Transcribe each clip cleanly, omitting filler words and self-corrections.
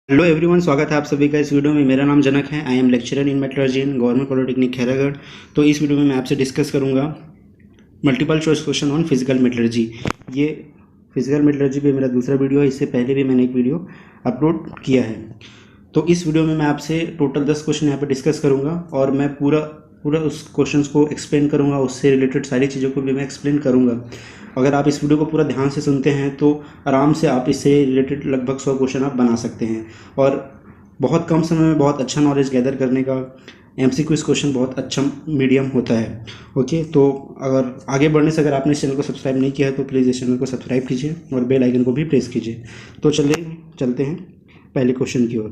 Hello everyone, स्वागत है आप सभी का इस वीडियो में। मेरा नाम जनक है। I am lecturer in metrology in government polytechnic Khairagarh. तो इस वीडियो में मैं आपसे डिस्कस करूंगा multiple choice question on physical metallurgy. ये फिजिकल मेटलर्जी पे मेरा दूसरा वीडियो है। इससे पहले भी मैंने एक वीडियो अपलोड किया है। तो इस वीडियो में मैं आपसे टोटल 10 क्वेश्चन यहाँ पे डिस्कस करूँगा और मैं पूरा पूरा उस क्वेश्चंस को एक्सप्लेन करूँगा। उससे रिलेटेड सारी चीज़ों को भी मैं एक्सप्लेन करूँगा। अगर आप इस वीडियो को पूरा ध्यान से सुनते हैं तो आराम से आप इससे रिलेटेड लगभग 100 क्वेश्चन आप बना सकते हैं और बहुत कम समय में बहुत अच्छा नॉलेज गैदर करने का एमसीक्यूज क्वेश्चन बहुत अच्छा मीडियम होता है। ओके, तो अगर आगे बढ़ने से अगर आपने इस चैनल को सब्सक्राइब नहीं किया है तो प्लीज़ इस चैनल को सब्सक्राइब कीजिए और बेल आइकन को भी प्रेस कीजिए। तो चलते हैं पहले क्वेश्चन की ओर।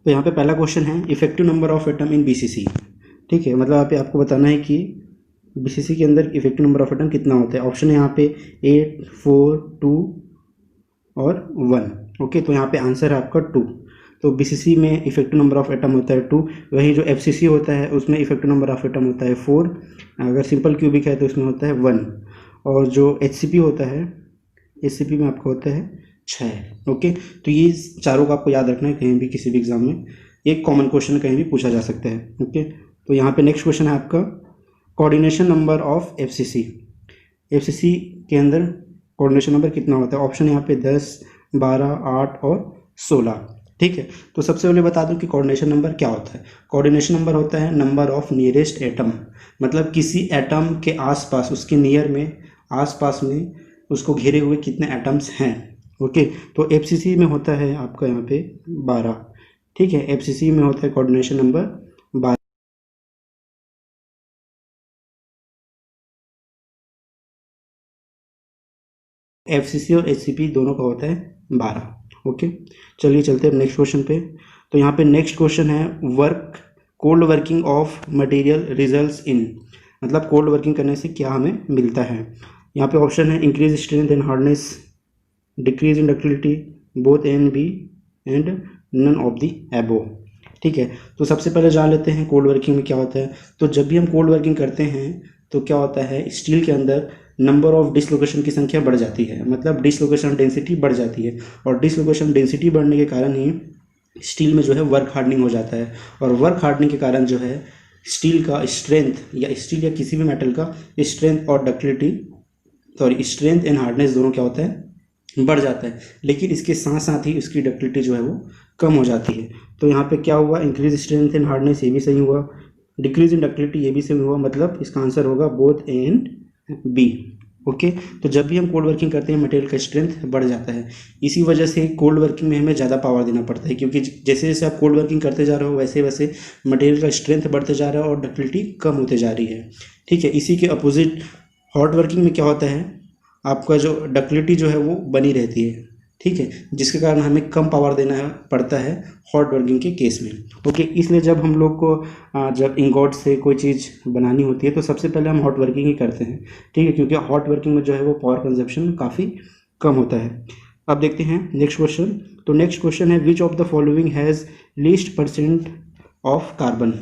तो यहाँ पे पहला क्वेश्चन है effective number of atom in BCC. ठीक है, मतलब यहाँ पे आपको बताना है कि बीसीसी के अंदर इफेक्टिव नंबर ऑफ एटम कितना होता है। ऑप्शन है यहाँ पे 8, 4, 2 और 1। ओके, तो यहाँ पे आंसर है आपका 2। तो बीसीसी में इफेक्टिव नंबर ऑफ एटम होता है 2। वहीं जो एफसीसी होता है उसमें इफेक्टिव नंबर ऑफ एटम होता है 4। अगर सिंपल क्यूबिक है तो उसमें होता है 1। और जो एचसीपी होता है, एचसीपी में आपका होता है 6। ओके, तो ये चारों का आपको याद रखना है। कहीं भी किसी भी एग्जाम में एक कॉमन क्वेश्चन कहीं भी पूछा जा सकता है। ओके, तो यहाँ पे नेक्स्ट क्वेश्चन है आपका coordination number of FCC. FCC के अंदर कोऑर्डिनेशन नंबर कितना होता है। ऑप्शन यहाँ पे 10, 12, 8 और 16। ठीक है, तो सबसे पहले बता दूं कि कोऑर्डिनेशन नंबर क्या होता है। कोऑर्डिनेशन नंबर होता है नंबर ऑफ नियरेस्ट एटम, मतलब किसी एटम के आसपास, उसके नियर में, आसपास में उसको घेरे हुए कितने एटम्स हैं। ओके, तो एफसीसी में होता है आपका यहाँ पे 12। ठीक है, एफसीसी में होता है कोऑर्डिनेशन नंबर 12। एफसीसी और एचसीपी दोनों का होता है 12। ओके, चलिए चलते हैं नेक्स्ट क्वेश्चन पे। तो यहाँ पे नेक्स्ट क्वेश्चन है cold working of material results in, मतलब कोल्ड वर्किंग करने से क्या हमें मिलता है। यहाँ पे ऑप्शन है increase strength and hardness, decrease in ductility, both A and B and none of the above. ठीक है, तो सबसे पहले जान लेते हैं कोल्ड वर्किंग में क्या होता है। तो जब भी हम कोल्ड वर्किंग करते हैं तो क्या होता है, स्टील के अंदर नंबर ऑफ डिसलोकेशन की संख्या बढ़ जाती है, मतलब डिसलोकेशन डेंसिटी बढ़ जाती है। और डिसलोकेशन डेंसिटी बढ़ने के कारण ही स्टील में जो है वर्क हार्डनिंग हो जाता है। और वर्क हार्डनिंग के कारण जो है स्टील का स्ट्रेंथ, या स्टील या किसी भी मेटल का स्ट्रेंथ और ductility, sorry, strength and hardness दोनों क्या होता है, बढ़ जाता है। लेकिन इसके साथ साथ ही उसकी डक्टिलिटी जो है वो कम हो जाती है। तो यहाँ पे क्या हुआ, इंक्रीज स्ट्रेंथ एंड हार्डनेस, ये भी सही हुआ। डिक्रीज इन डक्टिलिटी, ये भी सही हुआ। मतलब इसका आंसर होगा both A and B. Okay, तो जब भी हम कोल्ड वर्किंग करते हैं मटेरियल का स्ट्रेंथ बढ़ जाता है। इसी वजह से कोल्ड वर्किंग में हमें ज़्यादा पावर देना पड़ता है, क्योंकि जैसे जैसे आप कोल्ड वर्किंग करते जा रहे हो वैसे वैसे मटेरियल का स्ट्रेंथ बढ़ते जा रहा है और डक्टिलिटी कम होते जा रही है। ठीक है, इसी के अपोजिट हॉट वर्किंग में क्या होता है, आपका जो डक्टिलिटी जो है वो बनी रहती है। ठीक है, जिसके कारण हमें कम पावर देना पड़ता है हॉट वर्किंग के केस में। ओके, इसलिए जब हम लोग को जब इंगॉट से कोई चीज़ बनानी होती है तो सबसे पहले हम हॉट वर्किंग ही करते हैं। ठीक है, क्योंकि हॉट वर्किंग में जो है वो पावर कंजप्शन काफ़ी कम होता है। अब देखते हैं नेक्स्ट क्वेश्चन। तो नेक्स्ट क्वेश्चन है which of the following has least percent of carbon.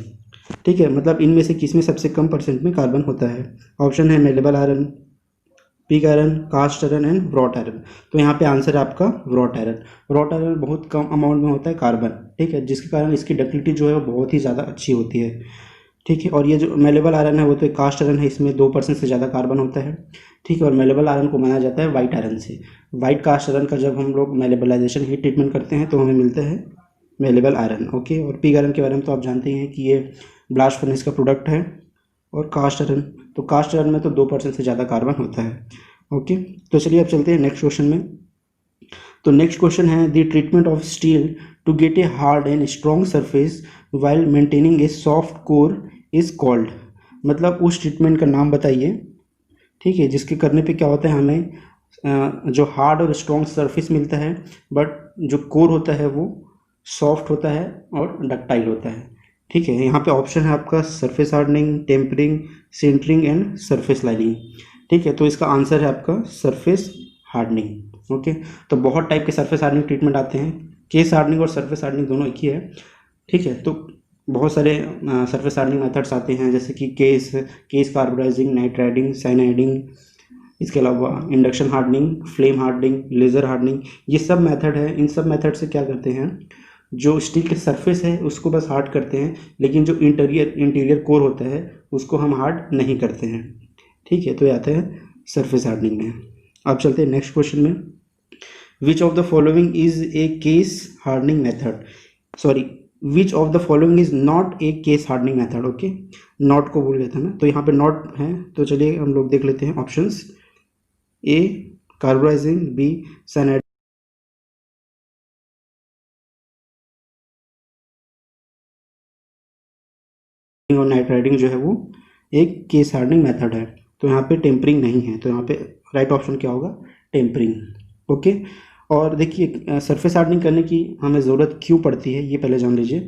ठीक है, मतलब इनमें से किस में सबसे कम परसेंट में कार्बन होता है। ऑप्शन है malleable iron, pig iron, cast iron and wrought iron. तो यहाँ पे आंसर है आपका ब्रॉट आयरन। ब्रॉट आयरन बहुत कम अमाउंट में होता है कार्बन। ठीक है, जिसके कारण इसकी डक्टिलिटी जो है वो बहुत ही ज़्यादा अच्छी होती है। ठीक है, और ये जो मेलेबल आयरन है वो तो एक कास्ट आयरन है, इसमें 2% से ज़्यादा कार्बन होता है। ठीक है, और मेलेबल आयरन को माना जाता है वाइट आयरन से। वाइट कास्ट आयरन का जब हम लोग मेलेबलाइजेशन हीट ट्रीटमेंट करते हैं तो हमें मिलता है मेलेबल आयरन। ओके, और पिग आयरन के बारे में तो आप जानते ही हैं कि ये ब्लास्ट फर्नेस का प्रोडक्ट है। और कास्ट आयरन, तो कास्ट आयरन में तो 2% से ज़्यादा कार्बन होता है। ओके, तो चलिए अब चलते हैं नेक्स्ट क्वेश्चन में। तो नेक्स्ट क्वेश्चन है the treatment of steel to get a hard and strong surface while maintaining a soft core is called, मतलब उस ट्रीटमेंट का नाम बताइए। ठीक है, जिसके करने पे क्या होता है, हमें जो हार्ड और स्ट्रॉन्ग सरफेस मिलता है, बट जो कोर होता है वो सॉफ्ट होता है और डक्टाइल होता है। ठीक है, यहाँ पे ऑप्शन है आपका surface hardening, tempering, sintering and surface lining. ठीक है, तो इसका आंसर है आपका सरफेस हार्डनिंग। ओके, तो बहुत टाइप के सरफेस हार्डनिंग ट्रीटमेंट आते हैं। केस हार्डनिंग और सरफेस हार्डनिंग दोनों एक ही है। ठीक है, तो बहुत सारे सरफेस हार्डनिंग मेथड्स आते हैं, जैसे कि केस कार्बोराइजिंग, नाइट्राइडिंग, साइनाइडिंग, इसके अलावा induction hardening, flame hardening, laser hardening, ये सब मेथड है। इन सब मेथड से क्या करते हैं, जो स्टील के सरफेस है उसको बस हार्ड करते हैं, लेकिन जो इंटीरियर कोर होता है उसको हम हार्ड नहीं करते हैं। ठीक है, तो ये आता है सरफेस हार्डनिंग में। अब चलते हैं नेक्स्ट क्वेश्चन में। विच of the following is a case hardening method, sorry which of the following is not a case hardening method. Okay, not को भूल गया था मैं, तो यहाँ पे नॉट है, तो चलिए हम लोग देख लेते हैं ऑप्शंस। ए कार्बोराइजिंग, बी सैनेड और नाइट्राइडिंग जो है वो एक केस हार्डनिंग मेथड है। तो यहाँ पे टेम्परिंग नहीं है, तो यहाँ पे राइट ऑप्शन क्या होगा, टेम्परिंग। ओके, और देखिए सरफेस हार्डनिंग करने की हमें ज़रूरत क्यों पड़ती है ये पहले जान लीजिए।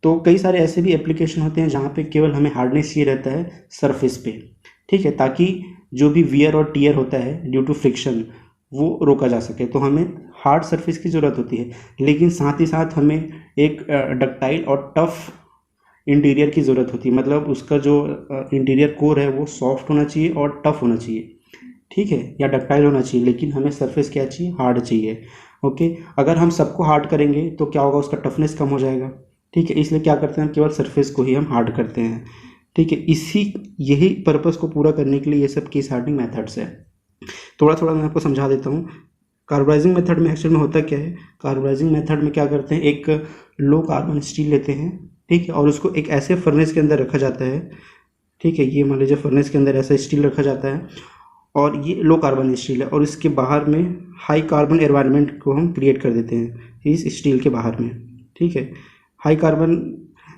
तो कई सारे ऐसे भी एप्लीकेशन होते हैं जहाँ पे केवल हमें हार्डनेस चाहिए रहता है सरफेस पे, ठीक है, ताकि जो भी वियर और टीयर होता है ड्यू टू फ्रिक्शन वो रोका जा सके। तो हमें हार्ड सरफेस की ज़रूरत होती है, लेकिन साथ ही साथ हमें एक डक्टाइल और टफ इंटीरियर की ज़रूरत होती है। मतलब उसका जो इंटीरियर कोर है वो सॉफ्ट होना चाहिए और टफ होना चाहिए, ठीक है, या डक्टाइल होना चाहिए, लेकिन हमें सरफेस क्या चाहिए, हार्ड चाहिए। ओके, अगर हम सबको हार्ड करेंगे तो क्या होगा, उसका टफनेस कम हो जाएगा। ठीक है, इसलिए क्या करते हैं, केवल सरफेस को ही हम हार्ड करते हैं। ठीक है, यही पर्पज़ को पूरा करने के लिए ये सब केस हार्डनिंग मेथड्स है। थोड़ा थोड़ा मैं आपको समझा देता हूँ। कार्बोराइजिंग मेथड में एक्चुअल में होता क्या है, कार्बोराइजिंग मेथड में क्या करते हैं, एक लो कार्बन स्टील लेते हैं, ठीक है, और उसको एक ऐसे फर्नेस के अंदर रखा जाता है। ठीक है, ये मान लीजिए फर्नेस के अंदर ऐसा स्टील रखा जाता है, और ये लो कार्बन स्टील है, और इसके बाहर में हाई कार्बन एनवायरनमेंट को हम क्रिएट कर देते हैं इस स्टील के बाहर में। ठीक है, हाई कार्बन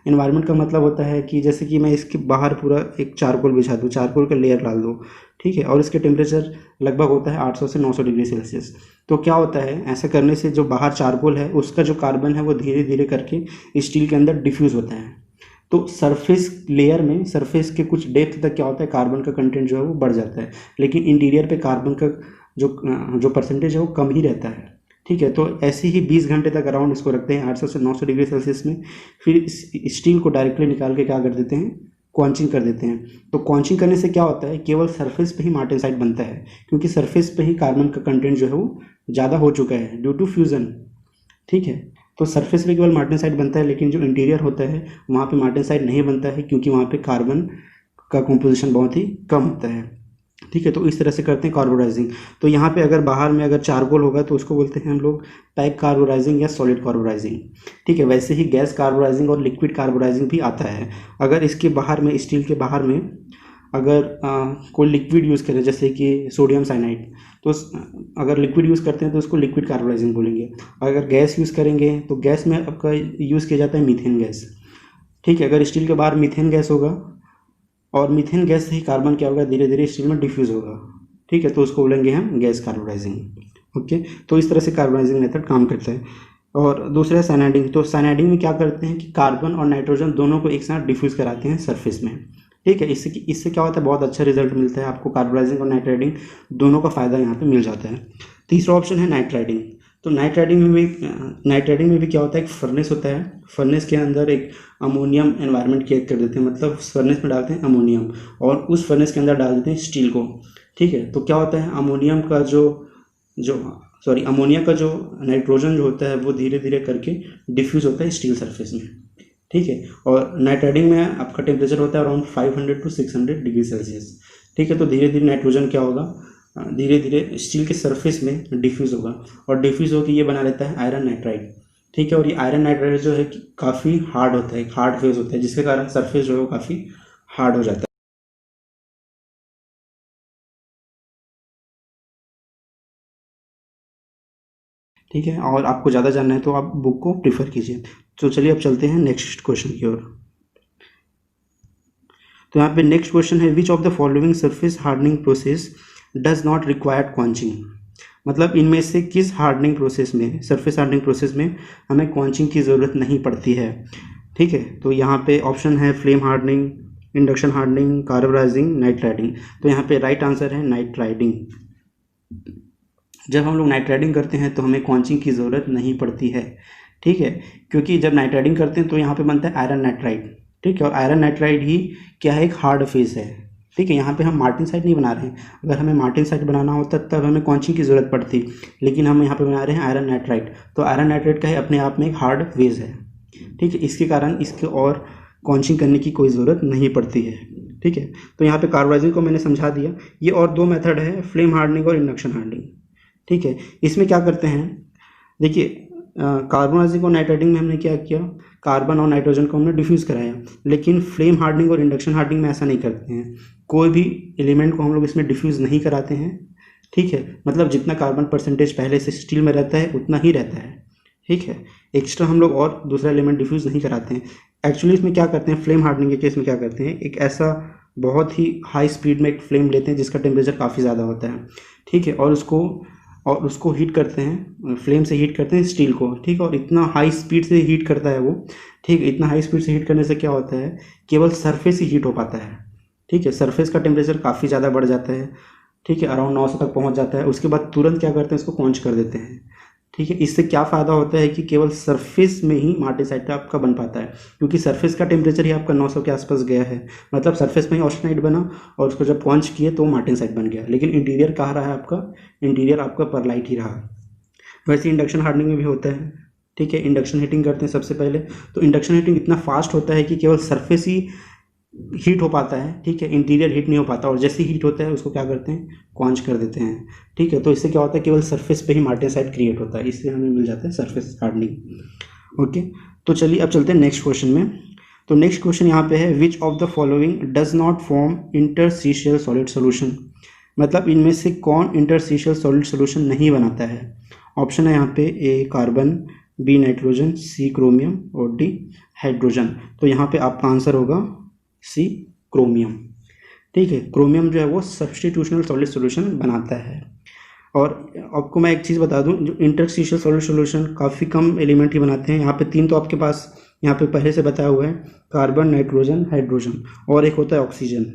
एनवायरनमेंट का मतलब होता है कि जैसे कि मैं इसके बाहर पूरा एक चारकोल बिछा दूँ, चारकोल का लेयर डाल दूँ, ठीक है, और इसके टेम्परेचर लगभग होता है 800 से 900 डिग्री सेल्सियस। तो क्या होता है, ऐसा करने से जो बाहर चारकोल है उसका जो कार्बन है वो धीरे धीरे करके स्टील के अंदर डिफ्यूज़ होता है। तो सरफेस लेयर में, सरफेस के कुछ डेप्थ तक क्या होता है, कार्बन का कंटेंट जो है वो बढ़ जाता है, लेकिन इंटीरियर पे कार्बन का जो परसेंटेज है वो कम ही रहता है। ठीक है, तो ऐसे ही 20 घंटे तक अराउंड इसको रखते हैं 800 से 900 डिग्री सेल्सियस में। फिर इस स्टील को डायरेक्टली निकाल के क्या कर देते हैं, क्वांचिंग कर देते हैं। तो क्वांचिंग करने से क्या होता है, केवल सरफेस पे ही मार्टेनसाइट बनता है, क्योंकि सरफेस पे ही कार्बन का कंटेंट जो है वो ज़्यादा हो चुका है ड्यू टू फ्यूज़न। ठीक है, तो सरफेस पे केवल मार्टेनसाइट बनता है, लेकिन जो इंटीरियर होता है वहाँ पे मार्टेनसाइट नहीं बनता है, क्योंकि वहाँ पे कार्बन का कॉम्पोजिशन बहुत ही कम होता है। ठीक है, तो इस तरह से करते हैं कार्बोराइजिंग। तो यहाँ पे अगर बाहर में अगर चारकोल होगा तो उसको बोलते हैं हम लोग पैक कार्बोराइजिंग या सॉलिड कार्बोराइजिंग। ठीक है, वैसे ही गैस कार्बोराइजिंग और लिक्विड कार्बोराइजिंग भी आता है। अगर इसके बाहर में, स्टील के बाहर में अगर कोई लिक्विड यूज़ करें जैसे कि सोडियम साइनाइड, तो अगर लिक्विड यूज़ करते हैं तो उसको लिक्विड कार्बोराइजिंग बोलेंगे। अगर गैस यूज़ करेंगे तो गैस में आपका यूज़ किया जाता है मीथेन गैस। ठीक है, अगर स्टील के बाहर मीथेन गैस होगा और मीथेन गैस से ही कार्बन क्या होगा, धीरे धीरे स्टील में डिफ्यूज़ होगा। ठीक है, तो उसको बोलेंगे हम गैस कार्बोराइजिंग। ओके, तो इस तरह से कार्बोराइजिंग मेथड काम करता है। और दूसरा है साइनाइडिंग। तो साइनाइडिंग में क्या करते हैं कि कार्बन और नाइट्रोजन दोनों को एक साथ डिफ्यूज़ कराते हैं सरफेस में। ठीक है, इससे क्या होता है, बहुत अच्छा रिजल्ट मिलता है आपको। कार्बोराइजिंग और नाइट्राइडिंग दोनों का फ़ायदा यहाँ पे मिल जाता है। तीसरा ऑप्शन है नाइट्राइडिंग। तो नाइट्राइडिंग में भी क्या होता है, एक फर्नेस होता है, फर्नेस के अंदर एक अमोनियम एनवायरनमेंट क्रिएट कर देते हैं, मतलब फर्नेस में डालते हैं अमोनियम और उस फर्नेस के अंदर डाल देते हैं स्टील को। ठीक है, तो क्या होता है, अमोनिया का जो नाइट्रोजन जो होता है वो धीरे धीरे करके डिफ्यूज़ होता है स्टील सरफेस में। ठीक है, और नाइट्राइडिंग में आपका टेम्परेचर होता है अराउंड 500 टू 600 डिग्री सेल्सियस। ठीक है, तो धीरे धीरे नाइट्रोजन क्या होगा, धीरे धीरे स्टील के सरफेस में डिफ्यूज़ होगा, और डिफ्यूज़ होकर ये बना लेता है आयरन नाइट्राइड। ठीक है, और ये आयरन नाइट्राइड जो है काफ़ी हार्ड होता है, एक हार्ड फेज होता है, जिसके कारण सरफेस जो है वो काफ़ी हार्ड हो जाता है। ठीक है, और आपको ज़्यादा जानना है तो आप बुक को प्रीफर कीजिए। तो चलिए अब चलते हैं नेक्स्ट क्वेश्चन की ओर। तो यहाँ पे नेक्स्ट क्वेश्चन है, which of the following surface hardening process does not require quenching. मतलब इनमें से किस हार्डनिंग प्रोसेस में, सरफेस हार्डनिंग प्रोसेस में हमें क्वांचिंग की ज़रूरत नहीं पड़ती है। ठीक है, तो यहाँ पे ऑप्शन है flame hardening, induction hardening, carburising, nitriding. तो यहाँ पे राइट आंसर है नाइट्राइडिंग। जब हम लोग नाइट्राइडिंग करते हैं तो हमें क्वांचिंग की ज़रूरत नहीं पड़ती है। ठीक है, क्योंकि जब नाइट्राइडिंग करते हैं तो यहाँ पे बनता है आयरन नाइट्राइड। ठीक है, और आयरन नाइट्राइड ही क्या है, एक हार्ड फेस है। ठीक है, यहाँ पे हम मार्टेनसाइट नहीं बना रहे हैं। अगर हमें मार्टेनसाइट बनाना होता तब हमें कौन सी की ज़रूरत पड़ती, लेकिन हम यहाँ पे बना रहे हैं आयरन नाइट्राइट। तो आयरन नाइट्राइट का ही अपने आप में एक हार्ड बेस है। ठीक है, इसके कारण इसके और कॉन्चिंग करने की कोई ज़रूरत नहीं पड़ती है। ठीक है, तो यहाँ पे कार्बोनाइजिंग को मैंने समझा दिया। ये और दो मेथड है, फ्लेम हार्डनिंग और इंडक्शन हार्डनिंग। ठीक है, इसमें क्या करते हैं, देखिए कार्बोनाइजिंग और नाइट्राइटिंग में हमने क्या किया, कार्बन और नाइट्रोजन को हमने डिफ्यूज़ कराया। लेकिन फ्लेम हार्डनिंग और इंडक्शन हार्डनिंग में ऐसा नहीं करते हैं, कोई भी एलिमेंट को हम लोग इसमें डिफ्यूज़ नहीं कराते हैं। ठीक है, मतलब जितना कार्बन परसेंटेज पहले से स्टील में रहता है उतना ही रहता है। ठीक है, एक्स्ट्रा हम लोग और दूसरा एलिमेंट डिफ्यूज़ नहीं कराते हैं। एक्चुअली इसमें क्या करते हैं, फ्लेम हार्डनिंग के केस में क्या करते हैं, एक ऐसा बहुत ही हाई स्पीड में एक फ्लेम लेते हैं जिसका टेम्परेचर काफ़ी ज़्यादा होता है। ठीक है, और उसको हीट करते हैं, फ्लेम से हीट करते हैं स्टील को। ठीक है, और इतना हाई स्पीड से हीट करता है वो। ठीक है, इतना हाई स्पीड से हीट करने से क्या होता है, केवल सरफेस ही हीट हो पाता है। ठीक है, सरफेस का टेम्परेचर काफ़ी ज़्यादा बढ़ जाता है। ठीक है, अराउंड 900 तक पहुंच जाता है। उसके बाद तुरंत क्या करते हैं, इसको कॉन्च कर देते हैं। ठीक है, इससे क्या फ़ायदा होता है कि केवल सरफेस में ही मार्टेनसाइट आपका बन पाता है, क्योंकि सरफेस का टेम्परेचर ही आपका 900 के आसपास गया है। मतलब सरफेस में ही ऑस्टेनाइट बना और उसको जब कॉन्च किए तो मार्टेनसाइट बन गया। लेकिन इंटीरियर कहाँ रहा है आपका, इंटीरियर आपका परलाइट ही रहा। वैसे इंडक्शन हार्डनिंग में भी होता है। ठीक है, इंडक्शन हीटिंग करते हैं सबसे पहले। तो इंडक्शन हीटिंग इतना फास्ट होता है कि केवल सरफेस ही हीट हो पाता है। ठीक है, इंटीरियर हीट नहीं हो पाता, और जैसे हीट होता है उसको क्या करते हैं, क्वांच कर देते हैं। ठीक है, तो इससे क्या होता है, केवल सरफेस पे ही मार्टेनसाइट क्रिएट होता है, इससे हमें मिल जाता है सरफेस हार्डनिंग। ओके, तो चलिए अब चलते हैं नेक्स्ट क्वेश्चन में। तो नेक्स्ट क्वेश्चन यहाँ पे है, which of the following does not form interstitial solid solution. मतलब इनमें से कौन इंटरस्टिशियल सॉलिड सोल्यूशन नहीं बनाता है। ऑप्शन है यहाँ पे, ए कार्बन, बी नाइट्रोजन, सी क्रोमियम और डी हाइड्रोजन। तो यहाँ पे आपका आंसर होगा सी क्रोमियम। ठीक है, क्रोमियम जो है वो सब्स्टिट्यूशनल सॉलिड सोल्यूशन बनाता है। और आपको मैं एक चीज़ बता दूं, जो इंटरस्टिशियल सॉलिड सोल्यूशन काफ़ी कम एलिमेंट ही बनाते हैं। यहाँ पे तीन तो आपके पास यहाँ पे पहले से बताया हुआ है, कार्बन, नाइट्रोजन, हाइड्रोजन, और एक होता है ऑक्सीजन।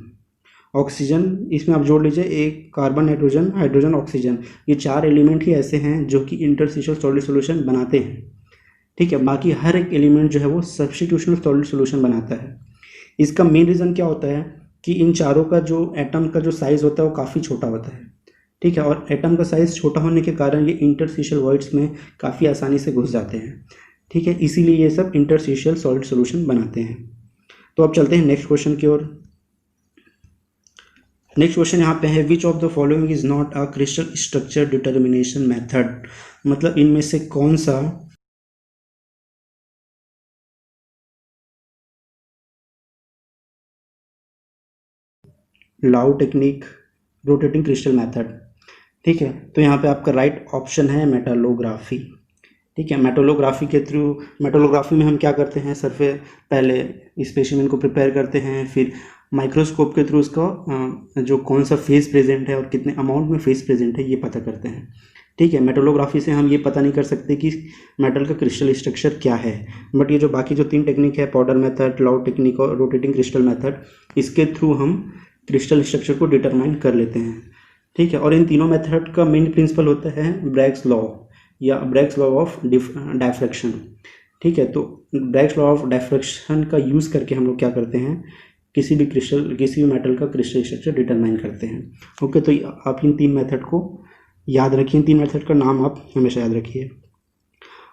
ऑक्सीजन इसमें आप जोड़ लीजिए, एक कार्बन, नाइट्रोजन, हाइड्रोजन, ऑक्सीजन, ये चार एलिमेंट ही ऐसे हैं जो कि इंटरस्टिशियल सॉलिड सोल्यूशन बनाते हैं। ठीक है, बाकी हर एक एलिमेंट जो है वो सब्स्टिट्यूशनल सॉलिड सोल्यूशन बनाता है। इसका मेन रीज़न क्या होता है कि इन चारों का जो एटम का जो साइज़ होता है वो काफ़ी छोटा होता है। ठीक है, और एटम का साइज़ छोटा होने के कारण ये इंटरस्टिशियल वॉइड्स में काफ़ी आसानी से घुस जाते हैं। ठीक है, इसीलिए ये सब इंटरस्टिशियल सॉलिड सोल्यूशन बनाते हैं। तो अब चलते हैं नेक्स्ट क्वेश्चन की ओर। नेक्स्ट क्वेश्चन यहाँ पे है, which of the following is not a crystal structure determination method. मतलब इनमें से कौन सा लाउ टेक्निक, रोटेटिंग क्रिस्टल मेथड। ठीक है, तो यहाँ पे आपका राइट ऑप्शन है मेटलोग्राफी। ठीक है, मेटलोग्राफी में हम क्या करते हैं, सरफे पहले स्पेसिमेन को प्रिपेयर करते हैं, फिर माइक्रोस्कोप के थ्रू उसका जो कौन सा फेस प्रेजेंट है और कितने अमाउंट में फेस प्रेजेंट है ये पता करते हैं। ठीक है, मेटलोग्राफी से हम ये पता नहीं कर सकते कि मेटल का क्रिस्टल स्ट्रक्चर क्या है, बट ये जो बाकी जो तीन टेक्निक है, पाउडर मेथड, लाउ टेक्निक और रोटेटिंग क्रिस्टल मेथड, इसके थ्रू हम क्रिस्टल स्ट्रक्चर को डिटरमाइन कर लेते हैं। ठीक है, और इन तीनों मेथड का मेन प्रिंसिपल होता है ब्रैग्स लॉ या ब्रैग्स लॉ ऑफ डायफ्रैक्शन। ठीक है, तो ब्रैग्स लॉ ऑफ डायफ्रैक्शन का यूज़ करके हम लोग क्या करते हैं, किसी भी मेटल का क्रिस्टल स्ट्रक्चर डिटरमाइन करते हैं। ओके, तो आप इन तीन मेथड को याद रखिए, इन तीन मेथड का नाम आप हमेशा याद रखिए।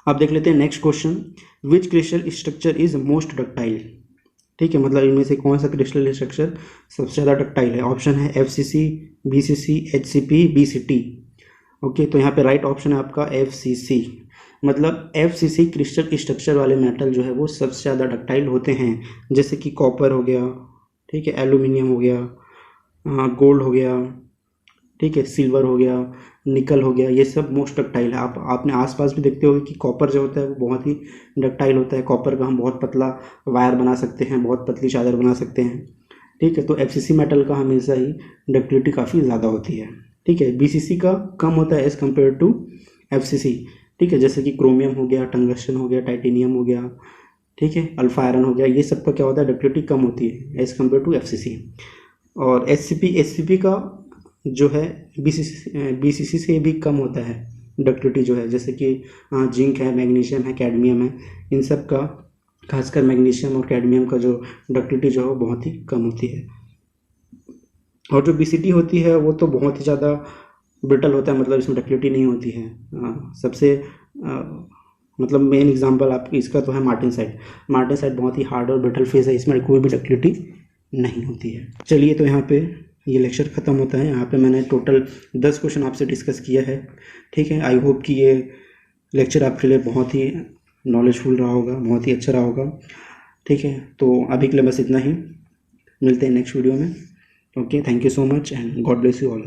अब देख लेते हैं next question, which crystal structure is most ductile. ठीक है, मतलब इनमें से कौन सा क्रिस्टल स्ट्रक्चर सबसे ज़्यादा डक्टाइल है। ऑप्शन है FCC, BCC, HCP, BCT। Okay, तो यहाँ पे राइट ऑप्शन है आपका FCC। मतलब FCC क्रिस्टल स्ट्रक्चर वाले मेटल जो है वो सबसे ज़्यादा डक्टाइल होते हैं, जैसे कि कॉपर हो गया, ठीक है, एल्यूमिनियम हो गया, गोल्ड हो गया, ठीक है, सिल्वर हो गया, निकल हो गया, ये सब मोस्ट डक्टाइल है। आपने आसपास भी देखते होंगे कि कॉपर जो होता है वो बहुत ही डक्टाइल होता है। कॉपर का हम बहुत पतला वायर बना सकते हैं, बहुत पतली चादर बना सकते हैं। ठीक है, तो FCC मेटल का हमेशा ही डक्टिलिटी काफ़ी ज़्यादा होती है। ठीक है, BCC का कम होता है एज़ कम्पेयर टू FCC। ठीक है, जैसे कि क्रोमियम हो गया, टंगस्टन हो गया, टाइटेनियम हो गया, ठीक है, अल्फा आयरन हो गया, ये सब का क्या होता है, डक्टिलिटी कम होती है एज़ कम्पेयर टू FCC। और SCP का जो है BCC से भी कम होता है डक्टिलिटी जो है, जैसे कि जिंक है, मैग्नीशियम है, कैडमियम है, इन सब का, खासकर मैग्नीशियम और कैडमियम का जो डक्टिलिटी जो है बहुत ही कम होती है। और जो BCT होती है वो तो बहुत ही ज़्यादा ब्रिटल होता है, मतलब इसमें डक्टिलिटी नहीं होती है। सबसे मतलब मेन एग्जांपल आपकी इसका तो है मार्टेनसाइट। मार्टेनसाइट बहुत ही हार्ड और ब्रिटल फेस है, इसमें कोई भी डक्टिलिटी नहीं होती है। चलिए, तो यहाँ पे ये लेक्चर ख़त्म होता है। यहाँ पे मैंने टोटल 10 क्वेश्चन आपसे डिस्कस किया है। ठीक है, आई होप कि ये लेक्चर आपके लिए बहुत ही नॉलेजफुल रहा होगा, बहुत ही अच्छा रहा होगा। ठीक है, तो अभी के लिए बस इतना ही, मिलते हैं नेक्स्ट वीडियो में। Okay, thank you so much and God bless you all.